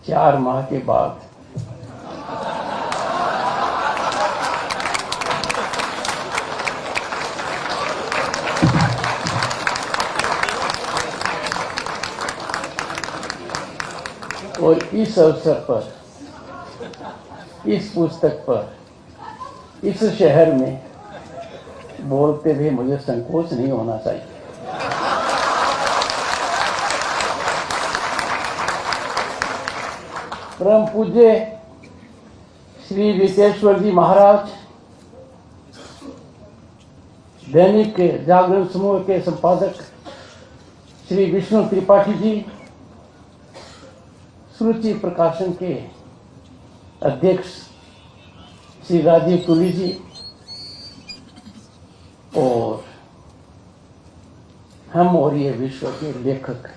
4 माह के बाद और इस अवसर पर, इस पुस्तक पर, इस शहर में बोलते हुए मुझे संकोच नहीं होना चाहिए। परम पूज्य श्री विकेश्वर जी महाराज, दैनिक जागरण समूह के संपादक श्री विष्णु त्रिपाठी जी, सुरुचि प्रकाशन के अध्यक्ष श्री राजीव तुली जी और हम और ये विश्व के लेखक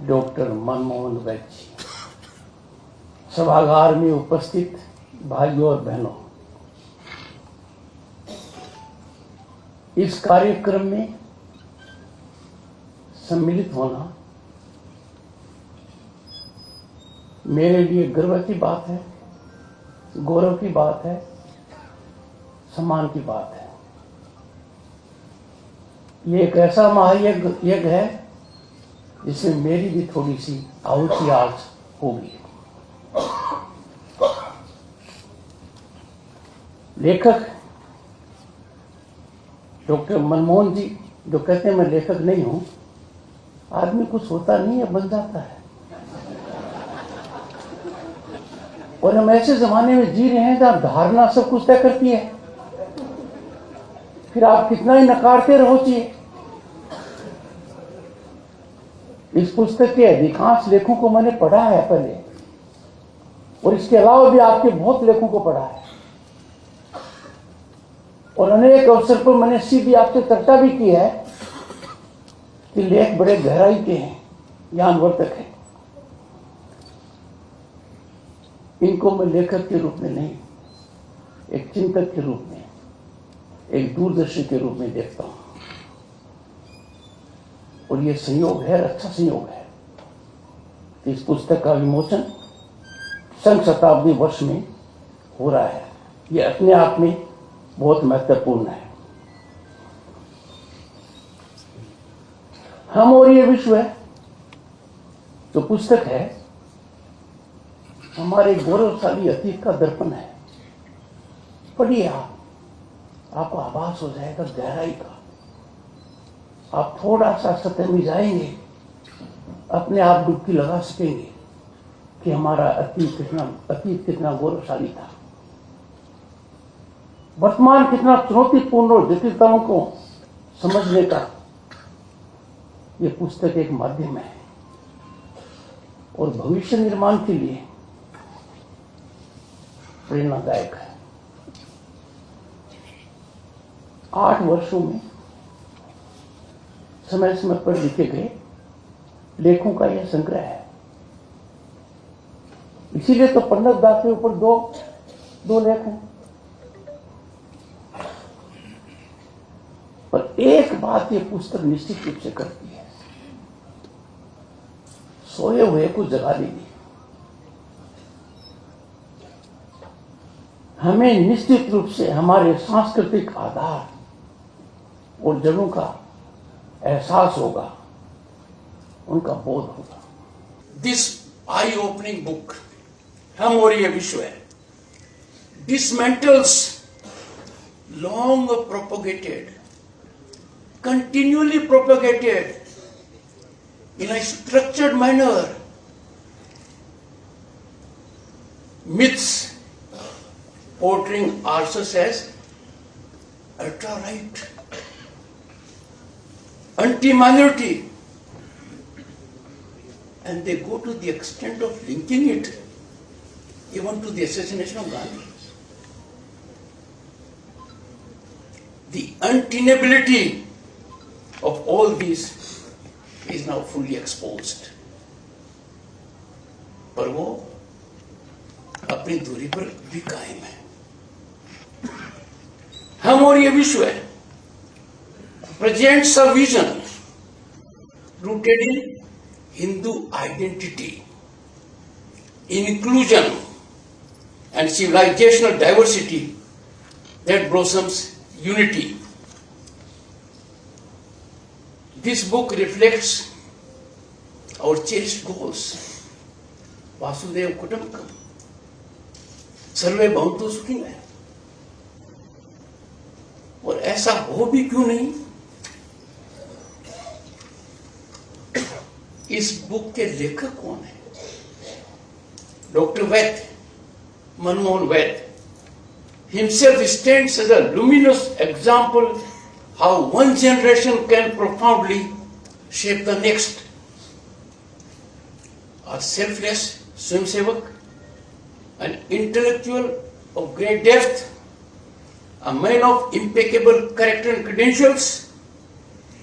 डॉक्टर मनमोहन वैद्य जी, सभागार में उपस्थित भाइयों और बहनों, इस कार्यक्रम में सम्मिलित होना मेरे लिए गर्व की बात है, गौरव की बात है, सम्मान की बात है। ये एक ऐसा महायज्ञ है जिसमें मेरी भी थोड़ी सी आहुति आज होगी। लेखक डॉक्टर मनमोहन जी जो कहते हैं मैं लेखक नहीं हूं, आदमी कुछ होता नहीं है, बन जाता है। और हम ऐसे जमाने में जी रहे हैं जहां धारणा सब कुछ तय करती है, फिर आप कितना ही नकारते रहो चाहिए। इस पुस्तक के अधिकांश लेखों को मैंने पढ़ा है पहले, और इसके अलावा भी आपके बहुत लेखों को पढ़ा है, और अनेक अवसर पर मैंने सीधी आपसे चर्चा भी की है कि लेख बड़े गहराई के हैं, ज्ञानवर्धक है। इनको मैं लेखक के रूप में नहीं, एक चिंतक के रूप में, एक दूरदर्शी के रूप में देखता हूं। और ये संयोग है, अच्छा संयोग है कि इस पुस्तक का विमोचन संघ शताब्दी वर्ष में हो रहा है। ये अपने आप में बहुत महत्वपूर्ण है। हम और ये विश्व है जो पुस्तक है, हमारे गौरवशाली अतीत का दर्पण है। पढ़िए, आपको आभास हो जाएगा गहराई का। आप थोड़ा सा सतह में जाएंगे, अपने आप डुबकी लगा सकेंगे कि हमारा अतीत कितना गौरवशाली था, वर्तमान कितना चुनौतीपूर्ण और जटिलताओं को समझने का ये पुस्तक एक माध्यम है, और भविष्य निर्माण के लिए प्रेरणादायक है। 8 वर्षों में समय समय पर लिखे गए लेखों का यह संग्रह है। इसीलिए तो पंडित दास के ऊपर दो लेख हैं। पर एक बात ये पुस्तक निश्चित रूप से करती है, सोए हुए को जगा देगी। हमें निश्चित रूप से हमारे सांस्कृतिक आधार और जड़ों का एहसास होगा, उनका बोध होगा। दिस आई ओपनिंग बुक, हम और ये विश्व है, dismantles long propagated, continually propagated in a structured manner myths portraying ourselves as ultra-right, anti-minority, and they go to the extent of linking it even to the assassination of Gandhi. The untenability of all this is now fully exposed. पर वो अपनी दूरी पर भी कायम है। हम और ये विश्व है presents a vision rooted in Hindu identity inclusion and civilizational diversity that blossoms unity. This book reflects our cherished goals. Vasudhaiva Kutumbakam, सर्वे भवन्तु सुखिनः। और ऐसा हो भी क्यों नहीं? इस बुक के लेखक कौन है? Doctor Vaidya, Manmohan Vaidya, himself stands as a luminous example how one generation can profoundly shape the next. A selfless swamsevak, an intellectual of great depth, a man of impeccable character and credentials,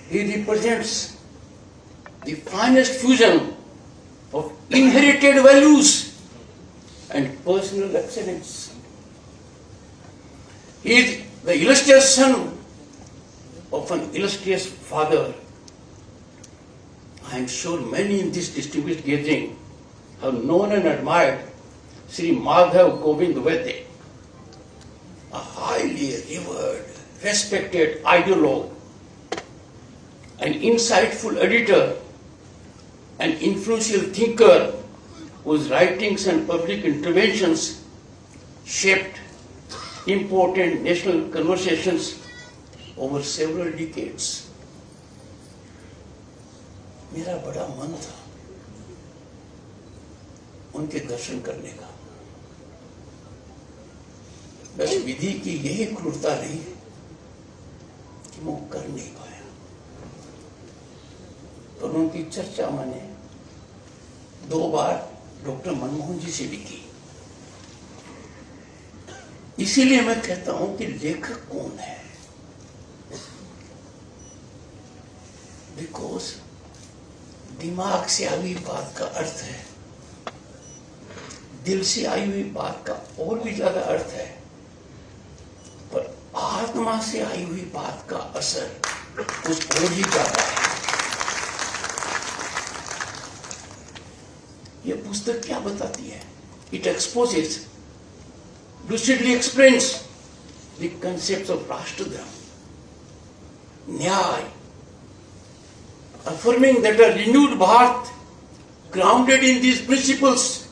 he represents the finest fusion of inherited values and personal excellence. He is the illustrious son of an illustrious father. I am sure many in this distinguished gathering have known and admired Sri Madhav Govind Vaidya, a highly revered, respected ideologue, an insightful editor, an influential thinker whose writings and public interventions shaped important national conversations over several decades. मेरा बड़ा मन था उनके दर्शन करने का, बस विधि की यही क्रूरता रही कि मैं कर नहीं पाया। पर उनकी चर्चा मैंने 2 बार डॉक्टर मनमोहन जी से भी की। इसीलिए मैं कहता हूं कि लेखक कौन है? बिकॉज दिमाग से आई हुई बात का अर्थ है, दिल से आई हुई बात का और भी ज्यादा अर्थ है, पर आत्मा से आई हुई बात का असर कुछ और ही ज्यादा है। यह पुस्तक क्या बताती है? It exposes, lucidly explains the concepts of Rashtradharma, Nyay, affirming that a renewed Bharat grounded in these principles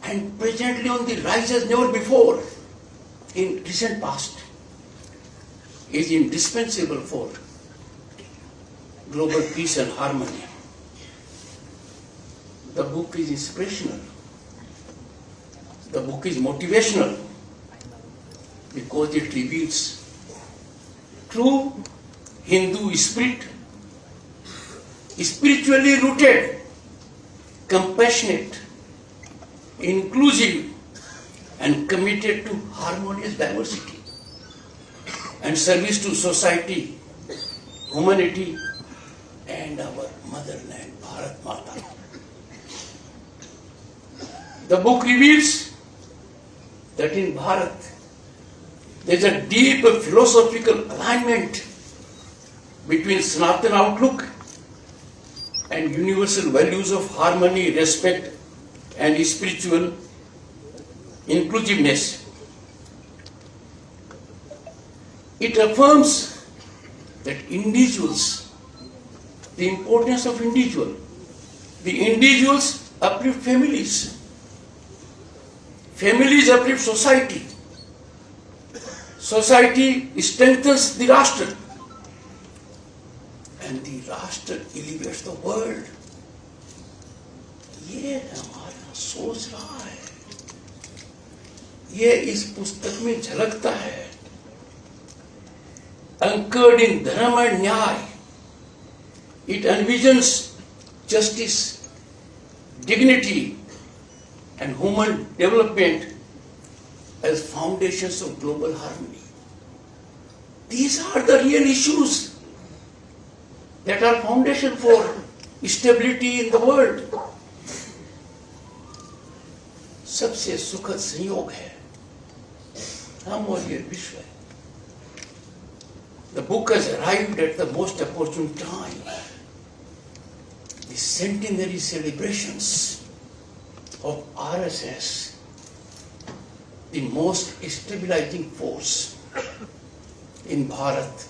and presently on the rise as never before in recent past is indispensable for global peace and harmony. The book is inspirational. The book is motivational because it reveals true Hindu spirit, spiritually rooted, compassionate, inclusive, and committed to harmonious diversity and service to society, humanity, and our motherland, Bharat Mata. The book reveals that in Bharat there is a deep philosophical alignment between Sanatana outlook and universal values of harmony, respect, and spiritual inclusiveness. It affirms that individuals, the importance of individual, the individuals uplift families. Families uplift society. Society strengthens the Rashtra. And the Rashtra elevates the world. ये हमारा सोच रहा है, ये इस पुस्तक में झलकता है। Anchored in dharma and nyaya, it envisions justice, dignity, and human development as foundations of global harmony. These are the real issues that are foundation for stability in the world. सबसे सुखद संयोग है हम और ये विश्व है. The book has arrived at the most opportune time. The centenary celebrations of RSS the most stabilizing force in Bharat,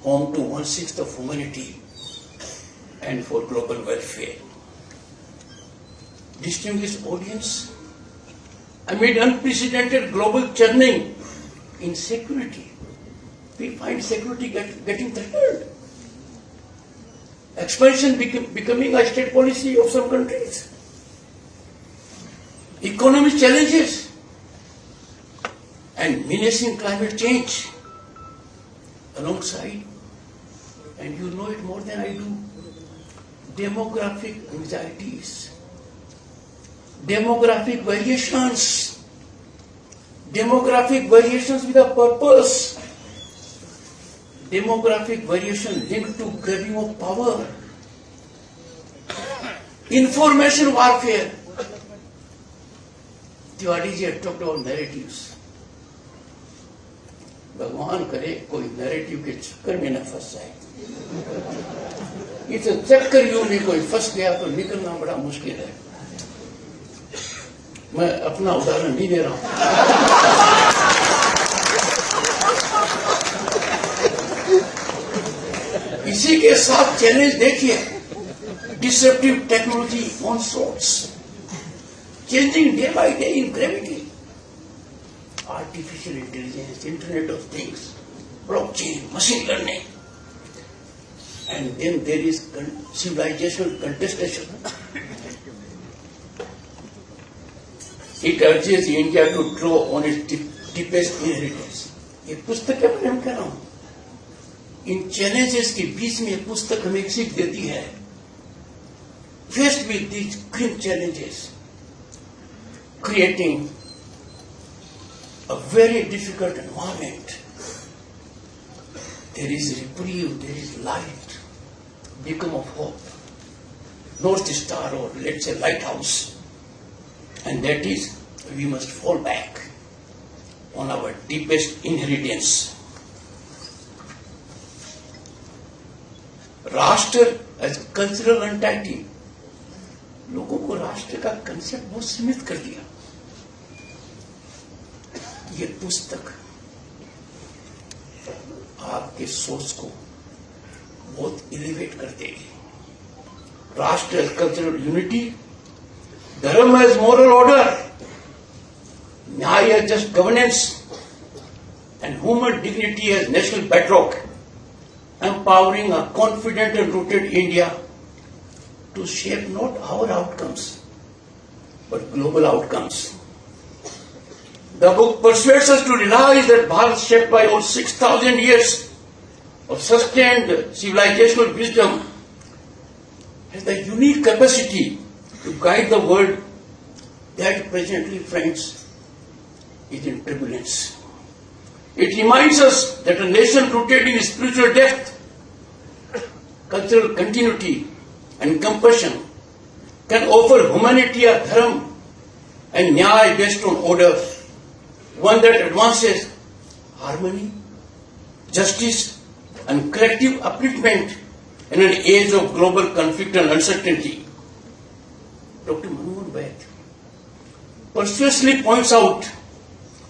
home to 1/6 of humanity and for global welfare. Distinguished audience, amid unprecedented global churning in security, we find security getting threatened. Expansion becoming a state policy of some countries. Economic challenges and menacing climate change alongside, and you know it more than I do, demographic anxieties, demographic variations with a purpose, demographic variation linked to grabbing of power, information warfare. Tiwari ji had talked about narratives. भगवान करे कोई narrative के चक्कर में न फंस जाए। इस चक्कर यूं में कोई फंस गया तो निकलना बड़ा मुश्किल है। मैं अपना उदाहरण नहीं दे रहा हूं। इसी के साथ चैलेंज देखिए, डिसरप्टिव टेक्नोलॉजी ऑनसोर्ट्स, changing day by day in gravity. Artificial intelligence, Internet of Things, blockchain, machine learning. And then there is civilizational contestation. It urges India to draw on its deepest inheritance. ये पुस्तक के बारे में कह रहा हूं। इन challenges के बीच में पुस्तक हमें एक सीख देती है। Faced with these grim challenges, creating a very difficult environment, there is reprieve, there is light, beacon of hope, North Star, or let's say lighthouse, and that is we must fall back on our deepest inheritance. राष्ट्र as cultural entity, लोगों को राष्ट्र का concept बहुत सीमित कर दिया। ये पुस्तक आपके सोच को बहुत एलिवेट कर देगी। Rashtra as cultural unity, dharma as moral order, nyaya as just governance, and human dignity as national bedrock, empowering a confident and rooted India to shape not our outcomes, but global outcomes. The book persuades us to realize that Bharat, shaped by over 6,000 years of sustained civilizational wisdom, has the unique capacity to guide the world that presently, friends, is in turbulence. It reminds us that a nation rooted in spiritual depth, cultural continuity, and compassion can offer humanity a dharma and nyaya based on order, one that advances harmony, justice, and collective upliftment in an age of global conflict and uncertainty. Dr. Manmohan Vaid persuasively points out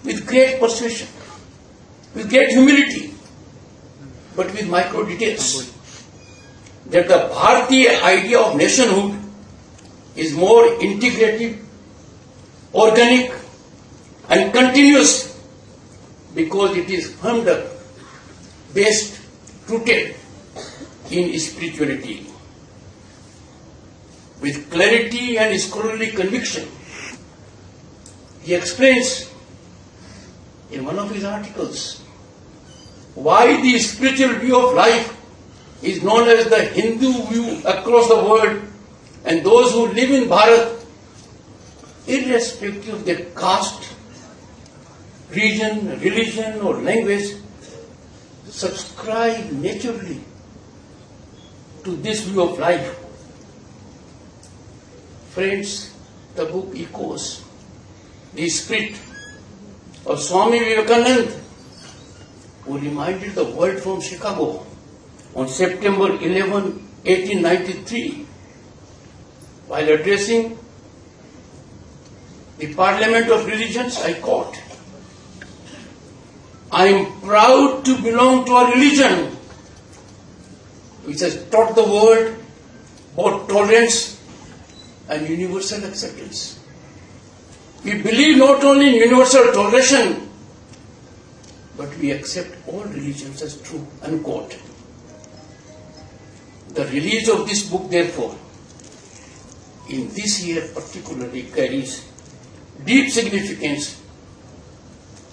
with great persuasion, with great humility, but with micro details, that the Bharatiya idea of nationhood is more integrative, organic, and continuous because it is firmed up, based, rooted in spirituality. With clarity and scholarly conviction, he explains in one of his articles why the spiritual view of life is known as the Hindu view across the world, and those who live in Bharat, irrespective of their caste, region, religion, or language, subscribe naturally to this view of life. Friends, the book echoes the spirit of Swami Vivekananda, who reminded the world from Chicago on September 11, 1893, while addressing the Parliament of Religions, I quote, "I am proud to belong to a religion which has taught the world both tolerance and universal acceptance. We believe not only in universal toleration, but we accept all religions as true," unquote. The release of this book, therefore, in this year particularly carries deep significance,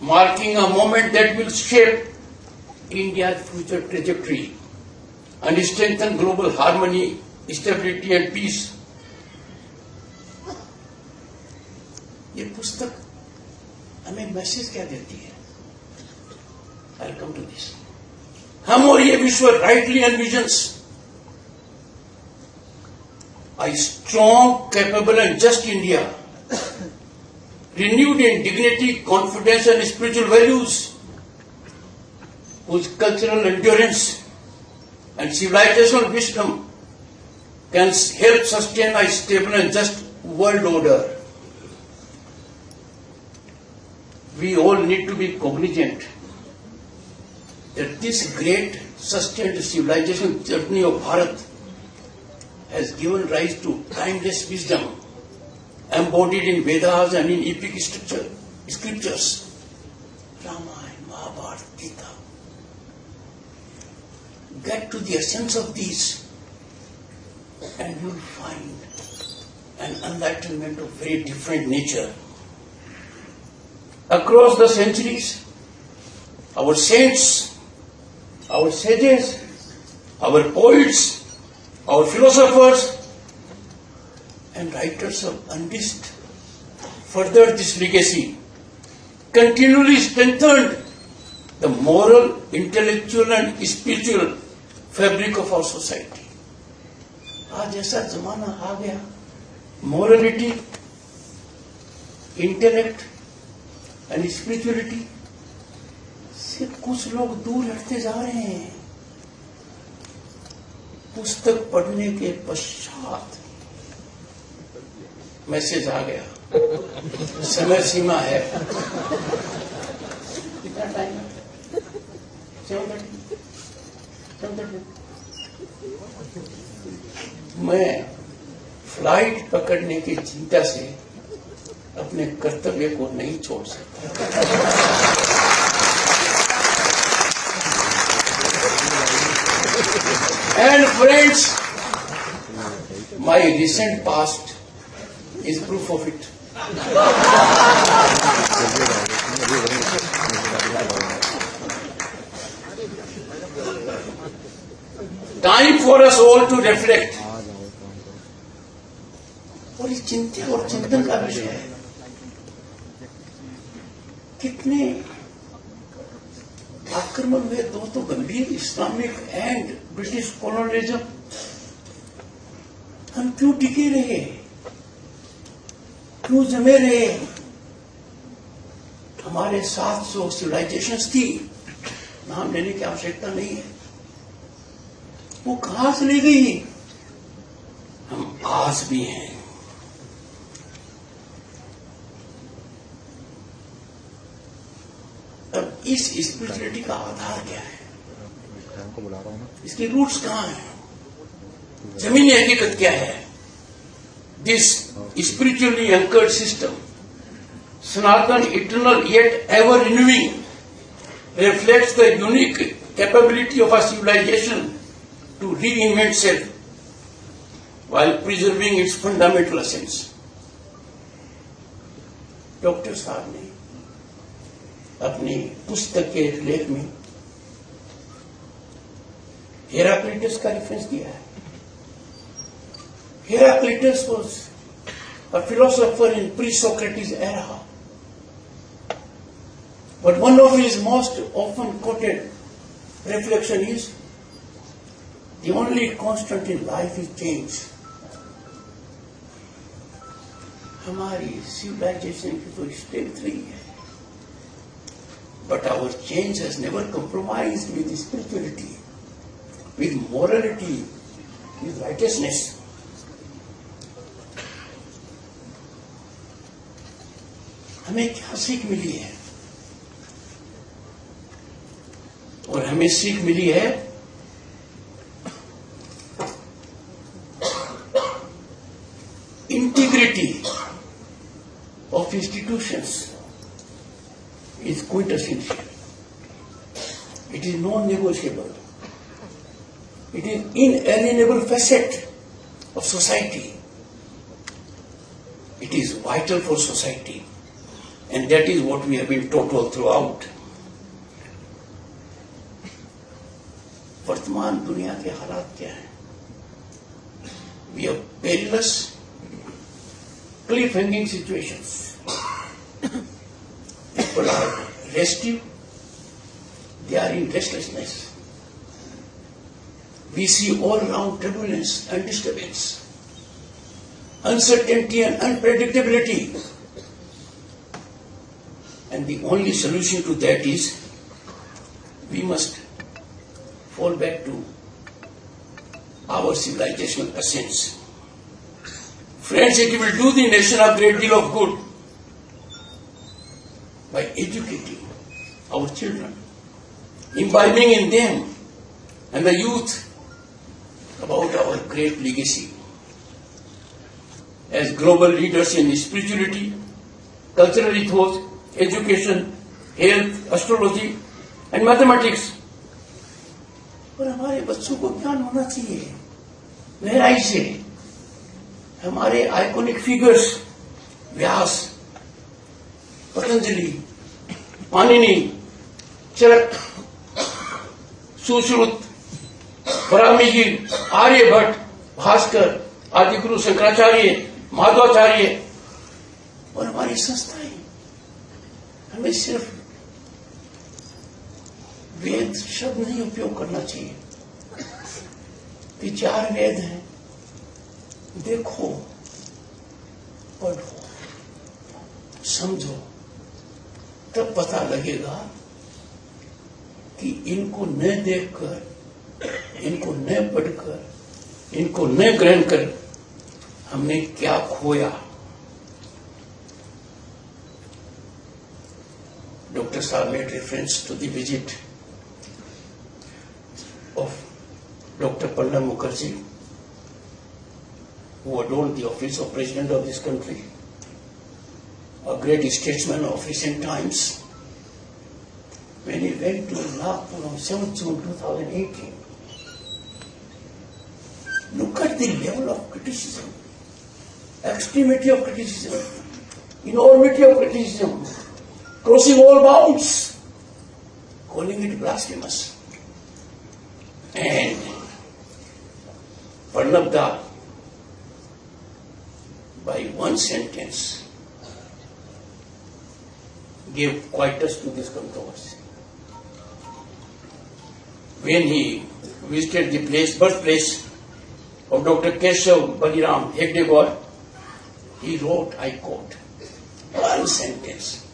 marking a moment that will shape India's future trajectory and strengthen global harmony, stability and peace. ये पुस्तक हमें message क्या देती है? I'll come to this. हम और ये विश्व rightly envisions a strong, capable and just India, renewed in dignity, confidence and spiritual values, whose cultural endurance and civilizational wisdom can help sustain a stable and just world order. We all need to be cognizant that this great sustained civilization journey of Bharat has given rise to timeless wisdom embodied in Vedas and in epic scriptures, Ramayana, Mahabharata, Gita. Get to the essence of these and you'll find an enlightenment of very different nature. Across the centuries, our saints, our sages, our poets, our philosophers and writers of undisc furthered this legacy, continually strengthened the moral, intellectual and spiritual fabric of our society. आज ऐसा जमाना आ गया, morality, intellect and spirituality से कुछ लोग दूर हटते जा रहे हैं. पुस्तक पढ़ने के पश्चात मैसेज आ गया, समय सीमा है. कितना टाइम है? 7:30. मैं फ्लाइट पकड़ने की चिंता से अपने कर्तव्य को नहीं छोड़ सकता. And friends, my recent past is proof of it. Time for us all to reflect. और ये चिंता और चिंतन का विषय है. कितने आक्रमण हुए, दो तो गंभीर इस्लामिक एंड ब्रिटिश कॉलोनियलिज्म. हम क्यों टिके रहे, क्यों जमे रहे? हमारे 700 सिविलाइजेशंस थी, नाम लेने की आवश्यकता नहीं है. वो कहां चली गई? हम आज भी हैं. अब इस स्पिरिचुअलिटी का आधार क्या है? इसकी रूट्स कहां है? जमीनी हकीकत क्या है? This spiritually anchored system, Sanatan, eternal yet ever renewing, reflects the unique capability of a civilization to reinvent self while preserving its fundamental essence. Doctor साहब ने अपनी पुस्तक के लेख में हेराक्लिटस का रेफरेंस दिया है. Heraclitus was a philosopher in pre-Socrates era. But one of his most often quoted reflection is, the only constant in life is change. हमारी civilization की तो strength रही है. But our change has never compromised with spirituality, with morality, with righteousness. हमें क्या सीख मिली है? और हमें सीख मिली है integrity of institutions is quintessential. It is non-negotiable. It is inalienable facet of society. It is vital for society, and that is what we have been taught all throughout. वर्तमान दुनिया के हालात क्या हैं? We have perilous, cliff-hanging situations. People are restive, they are in restlessness. We see all round turbulence and disturbance, uncertainty and unpredictability. And the only solution to that is we must fall back to our civilizational essence. Friends, it will do the nation a great deal of good by educating our children, imbibing in them and the youth about our great legacy as global leaders in spirituality, cultural ethos, education, health, astrology and mathematics. और हमारे बच्चों को ज्ञान होना चाहिए गहराई से। हमारे आइकॉनिक फिगर्स व्यास, पतंजलि, पाणिनि, चरक, सुश्रुत, बराहमिहि, आर्यभट्ट, भास्कर, आदिगुरु शंकराचार्य, माधवाचार्य और हमारी संस्थाएं, हमें सिर्फ वेद शब्द नहीं उपयोग करना चाहिए कि 4 वेद हैं, देखो, पढ़ो, समझो, तब पता लगेगा कि इनको न देखकर, इनको न पढ़कर, इनको न ग्रहण कर हमने क्या खोया। Dr. Saab made reference to the visit of Dr. Pranab Mukherjee, who adorned the office of President of this country, a great statesman of recent times. When he went to Nagpur on 7th June 2018, look at the level of criticism, extremity of criticism, enormity of criticism, crossing all bounds, calling it blasphemous. And Pranab Da, by one sentence, gave quietus to this controversy. When he visited the birthplace of Dr. Keshav Baliram Hegdewar, he wrote, I quote, one sentence: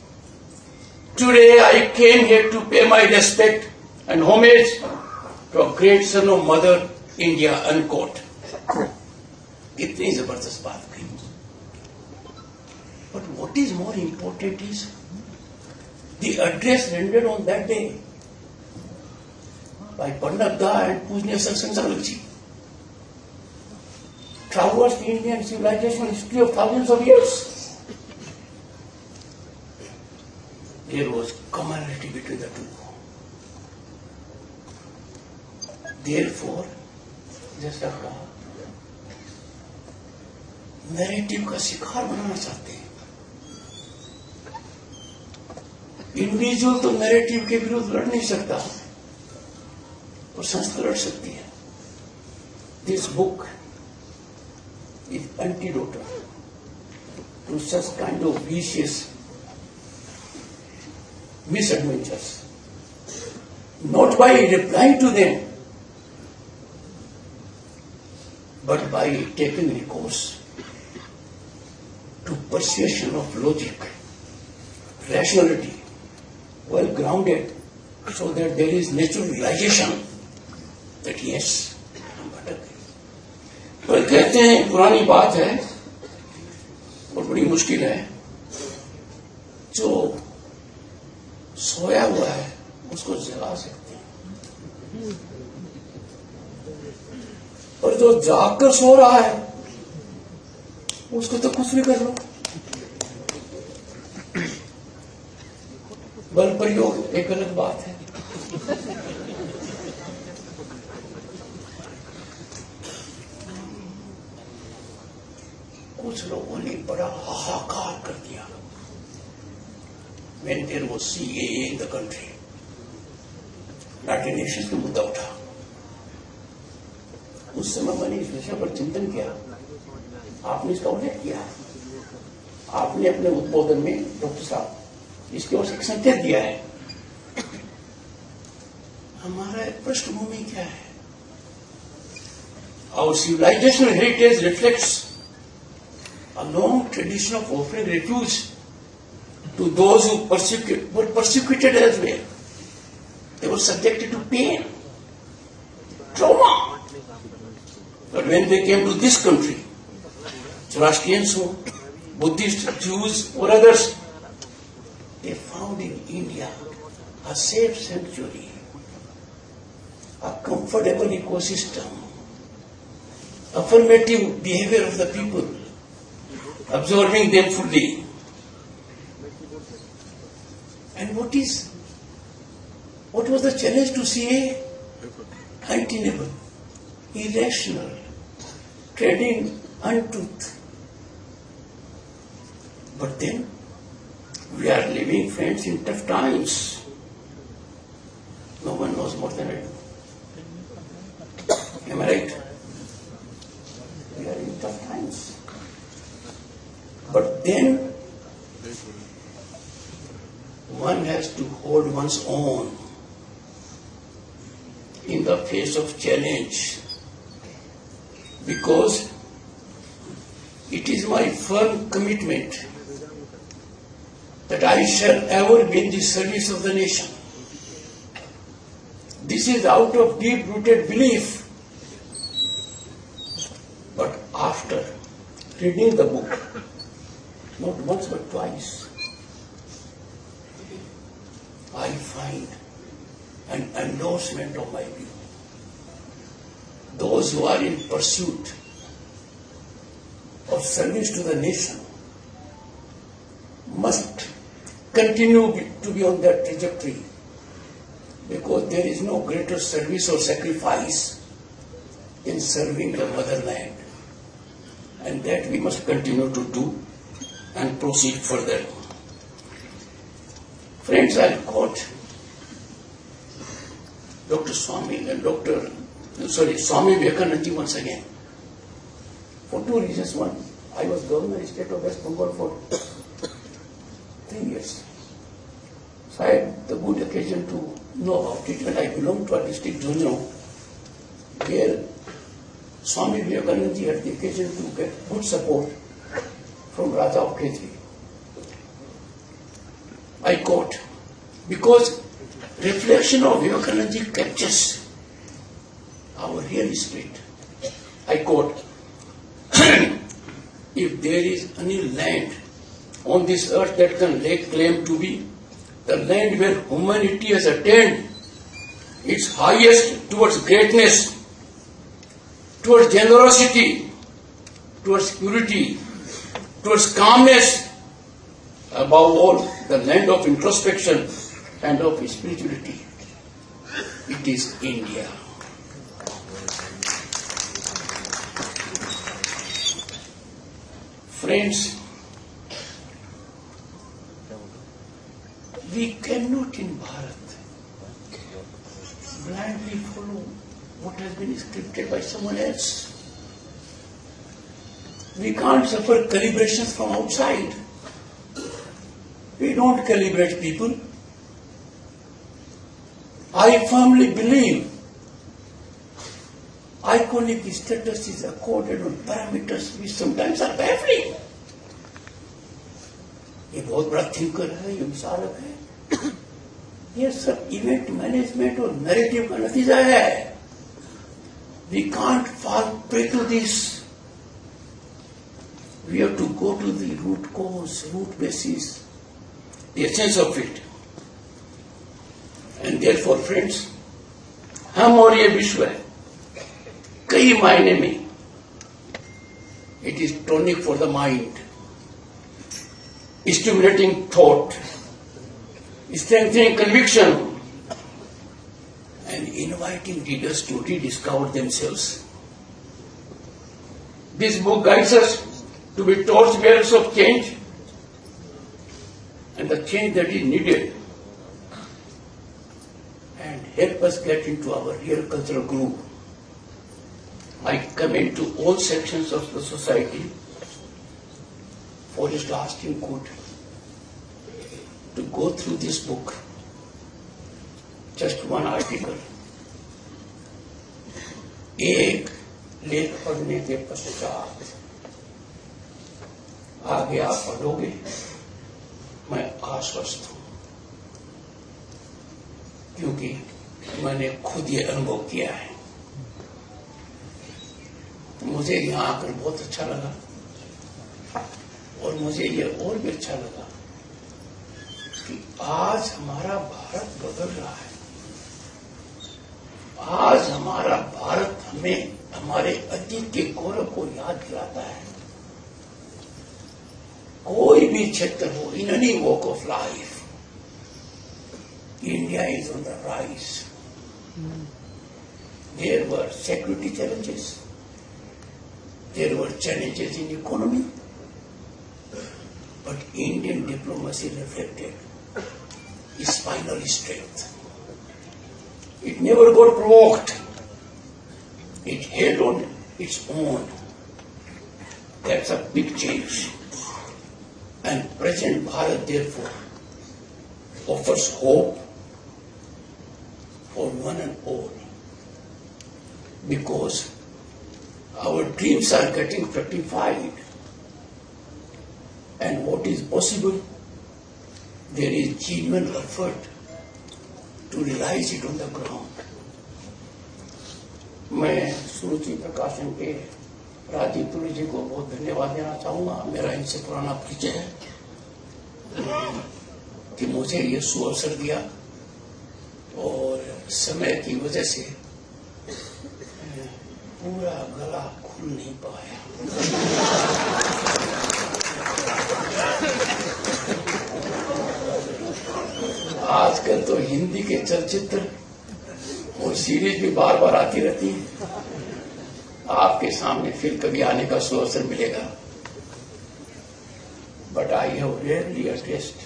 "Today I came here to pay my respect and homage to a great son of Mother India," unquote. कितनी जबरदस्त बात कही। But what is more important is the address rendered on that day by Pranab Da and Pujniya Satsang Sanghalji traversed the Indian civilizational history of thousands of years. There was commonality between the two. Therefore, जैसा कहा, narrative का शिकार बनाना चाहते हैं। Individual तो narrative के विरुद्ध लड़ नहीं सकता, और संस्था लड़ सकती है। This book is antidote to such kind of vicious misadventures. Not by replying to them, but by taking recourse to persuasion of logic, rationality, well grounded, so that there is natural realization that yes, हम भटक गए। तो कहते हैं पुरानी बात है और बड़ी मुश्किल है, जो सोया हुआ है उसको जगा सकते हैं, और जो जागकर सो रहा है उसको तो कुछ भी कर लो। बल प्रयोग एक अलग बात है। कुछ लोगों ने बड़ा हाहाकार कर दिया when there was CAA in the country। United Nations का मुद्दा उठा। उस समय मैंने इस विषय पर चिंतन किया, आपने इसका उल्लेख किया, आपने अपने उद्बोधन में डॉक्टर साहब इसके ओर से एक संकेत दिया है। हमारा पृष्ठभूमि क्या है? Our civilizational heritage reflects a long tradition of offering refuge to those who were persecuted elsewhere. They were subjected to pain, trauma. But when they came to this country, Zoroastrians, Buddhists, Jews, or others, they found in India a safe sanctuary, a comfortable ecosystem, affirmative behavior of the people, absorbing them fully. And what was the challenge to CA? Untenable, irrational, treading untruth. But then, we are living, friends, in tough times. No one knows more than I do. Am I right? We are in tough times. But then, one has to hold one's own in the face of challenge, because it is my firm commitment that I shall ever be in the service of the nation. This is out of deep-rooted belief. But after reading the book, not once but twice, I find an endorsement of my view. Those who are in pursuit of service to the nation must continue to be on that trajectory, because there is no greater service or sacrifice in serving the motherland, and that we must continue to do and proceed further. Friends, I'll quote Dr. Swami Vivekananda once again, for two reasons. One, I was governor of the state of West Bengal for 3 years. So I had the good occasion to know about it, and I belong to a district, Jhunjhunu, where Swami Vivekananda had the occasion to get good support from Raja of Khetri. I quote, because reflection of Vivekananda captures our real spirit. I quote, if there is any land on this earth that can lay claim to be the land where humanity has attained its highest towards greatness, towards generosity, towards purity, towards calmness, above all, the land of introspection and of spirituality, it is India. Friends, we cannot in Bharat blindly follow what has been scripted by someone else. We can't suffer calibrations from outside. We don't calibrate people. I firmly believe iconic status is accorded on parameters which sometimes are baffling. ये बहुत बड़ा thinker है, ये विचारक है, ये सब event management और नैरेटिव का नतीजा है. We can't fall prey to this. We have to go to the root cause, root basis, the essence of it. And therefore, friends, हम और ये विश्व है, कई मायने में it is tonic for the mind, stimulating thought, strengthening conviction, and inviting readers to rediscover themselves. This book guides us to be torchbearers of change, and the change that is needed, and help us get into our real cultural groove. I commend to all sections of the society for its lasting good to go through this book. Just one article. एक लेख पढ़ने के पश्चात आगे आप पढ़ोगे, मैं आश्वस्त हूं, क्योंकि मैंने खुद ये अनुभव किया है। मुझे यहाँ आकर बहुत अच्छा लगा, और मुझे ये और भी अच्छा लगा कि आज हमारा भारत बदल रहा है। आज हमारा भारत हमें हमारे अतीत के गौरव को याद दिलाता है। कोई भी क्षेत्र हो, in any walk of life, India is on the rise. There were security challenges. There were challenges in economy. But Indian diplomacy reflected its final strength. It never got provoked. It held on its own. That's a big change. And present Bharat, therefore, offers hope for one and all, because our dreams are getting fructified, and what is possible, there is genuine effort to realize it on the ground. मैं सुरुचि प्रकाशन के राजीव तुलसी जी को बहुत धन्यवाद देना चाहूंगा। मेरा इनसे पुराना परिचय है कि मुझे ये सुअवसर दिया, और समय की वजह से पूरा गला खुल नहीं पाया। आजकल तो हिंदी के चलचित्र और सीरीज भी बार बार आती रहती है। आपके सामने फिर कभी आने का सुअवसर मिलेगा, but I have rarely addressed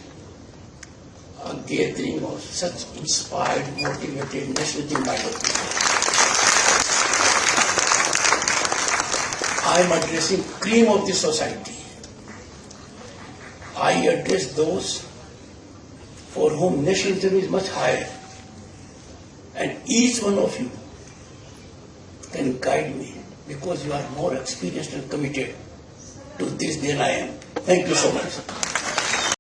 a gathering of such inspired, motivated, nationally minded people. I am addressing cream of the society. I address those for whom nationalism is much higher, and each one of you can guide me, because you are more experienced and committed to this than I am. Thank you so much.